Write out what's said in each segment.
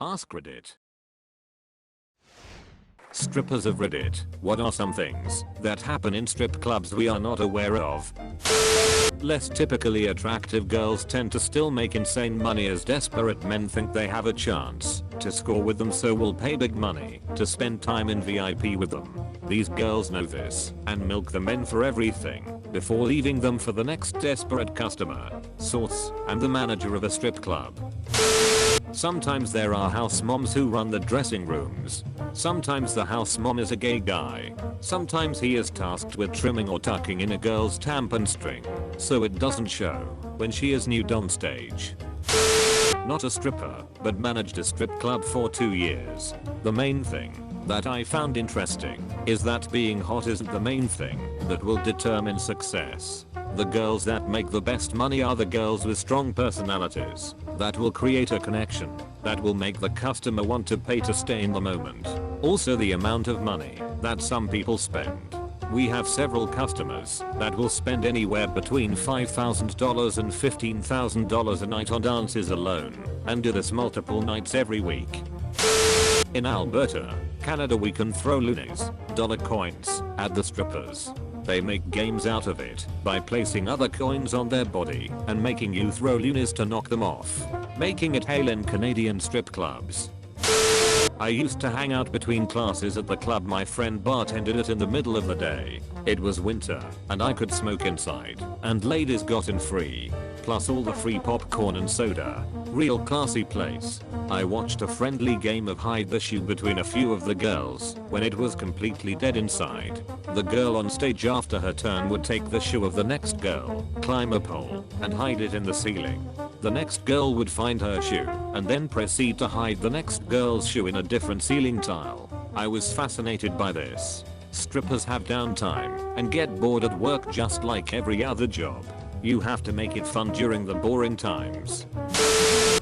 AskReddit. Strippers of Reddit, what are some things that happen in strip clubs we are not aware of? Less typically attractive girls tend to still make insane money as desperate men think they have a chance to score with them, so will pay big money to spend time in VIP with them. These girls know this and milk the men for everything before leaving them for the next desperate customer. Source: I'm the manager of a strip club. Sometimes there are house moms who run the dressing rooms. Sometimes the house mom is a gay guy. Sometimes he is tasked with trimming or tucking in a girl's tampon string so it doesn't show when she is nude on stage. Not a stripper, but managed a strip club for 2 years. The main thing that I found interesting is that being hot isn't the main thing that will determine success. The girls that make the best money are the girls with strong personalities that will create a connection that will make the customer want to pay to stay in the moment. Also, the amount of money that some people spend. We have several customers that will spend anywhere between $5,000 and $15,000 a night on dances alone and do this multiple nights every week. In Alberta, Canada, we can throw loonies, dollar coins, at the strippers. They make games out of it by placing other coins on their body and making you throw loonies to knock them off, making it hail in Canadian strip clubs. I used to hang out between classes at the club my friend bartended at in the middle of the day. It was winter and I could smoke inside and ladies got in free, plus all the free popcorn and soda. Real classy place. I watched a friendly game of hide the shoe between a few of the girls when it was completely dead inside. The girl on stage after her turn would take the shoe of the next girl, climb a pole, and hide it in the ceiling. The next girl would find her shoe and then proceed to hide the next girl's shoe in a different ceiling tile. I was fascinated by this. Strippers have downtime and get bored at work just like every other job. You have to make it fun during the boring times.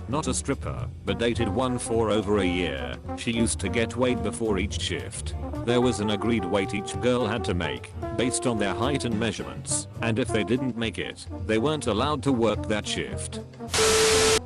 Not a stripper, but dated one for over a year. She used to get weighed before each shift. There was an agreed weight each girl had to make based on their height and measurements, and if they didn't make it, they weren't allowed to work that shift.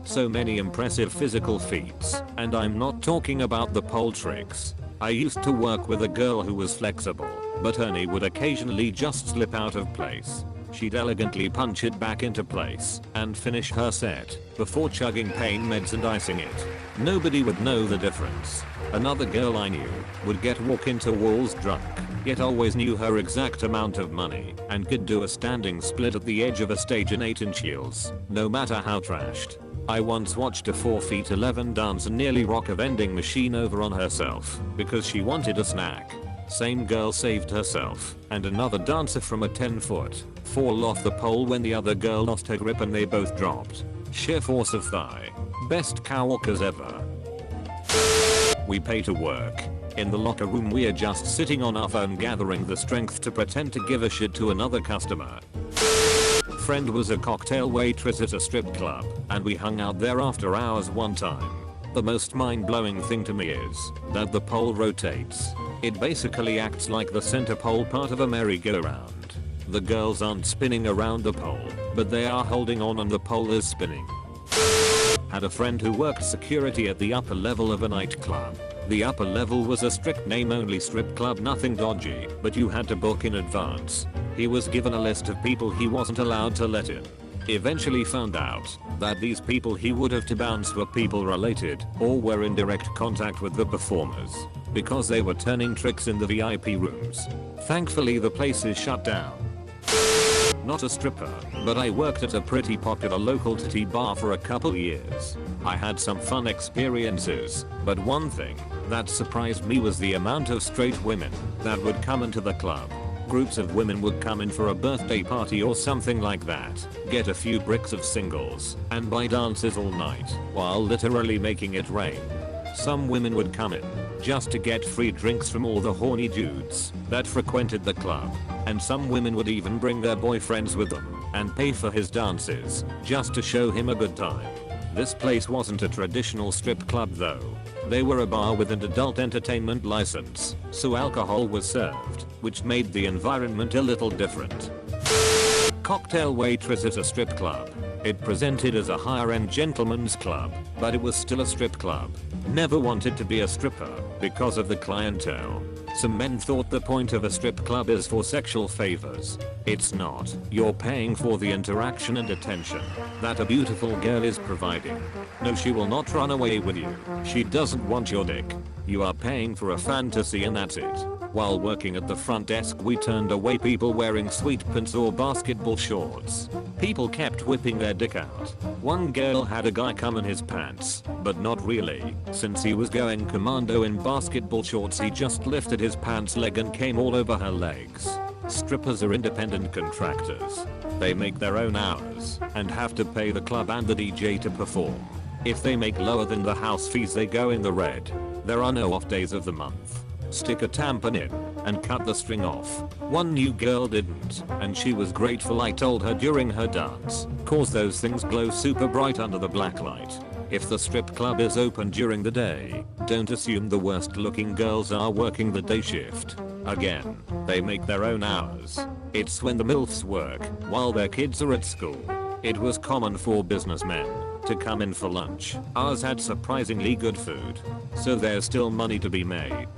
So many impressive physical feats, and I'm not talking about the pole tricks. I used to work with a girl who was flexible, but her knee would occasionally just slip out of place. She'd elegantly punch it back into place and finish her set before chugging pain meds and icing it. Nobody would know the difference. Another girl I knew would get walk into walls drunk, yet always knew her exact amount of money and could do a standing split at the edge of a stage in 8-inch heels, no matter how trashed. I once watched a 4'11" dancer nearly rock a vending machine over on herself because she wanted a snack. Same girl saved herself and another dancer from a 10-foot fall off the pole when the other girl lost her grip and they both dropped. Sheer force of thigh. Best cowwalkers ever. We pay to work. In the locker room we are just sitting on our phone gathering the strength to pretend to give a shit to another customer. Friend was a cocktail waitress at a strip club and we hung out there after hours one time. The most mind-blowing thing to me is that the pole rotates. It basically acts like the center pole part of a merry-go-round. The girls aren't spinning around the pole, but they are holding on and the pole is spinning. Had a friend who worked security at the upper level of a nightclub. The upper level was a strict name-only strip club, nothing dodgy, but you had to book in advance. He was given a list of people he wasn't allowed to let in. Eventually found out that these people he would have to bounce were people related or were in direct contact with the performers because they were turning tricks in the VIP rooms. Thankfully the place is shut down. Not a stripper, but I worked at a pretty popular local titty bar for a couple years. I had some fun experiences, but one thing that surprised me was the amount of straight women that would come into the club. Groups of women would come in for a birthday party or something like that, get a few bricks of singles, and buy dances all night, while literally making it rain. Some women would come in just to get free drinks from all the horny dudes that frequented the club, and some women would even bring their boyfriends with them and pay for his dances just to show him a good time. This place wasn't a traditional strip club though. They were a bar with an adult entertainment license, so alcohol was served, which made the environment a little different. Cocktail waitress at a strip club. It presented as a higher end gentleman's club, but it was still a strip club. Never wanted to be a stripper because of the clientele. Some men thought the point of a strip club is for sexual favors. It's not. You're paying for the interaction and attention that a beautiful girl is providing. No, she will not run away with you. She doesn't want your dick. You are paying for a fantasy and that's it. While working at the front desk, we turned away people wearing sweat pants or basketball shorts. People kept whipping their dick out. One girl had a guy come in his pants, but not really. Since he was going commando in basketball shorts, he just lifted his pants leg and came all over her legs. Strippers are independent contractors. They make their own hours and have to pay the club and the DJ to perform. If they make lower than the house fees, they go in the red. There are no off days of the month. Stick a tampon in and cut the string off. One new girl didn't, and she was grateful I told her during her dance, cause those things glow super bright under the black light. If the strip club is open during the day, don't assume the worst looking girls are working the day shift. Again, they make their own hours. It's when the MILFs work while their kids are at school. It was common for businessmen to come in for lunch. Ours had surprisingly good food, so there's still money to be made.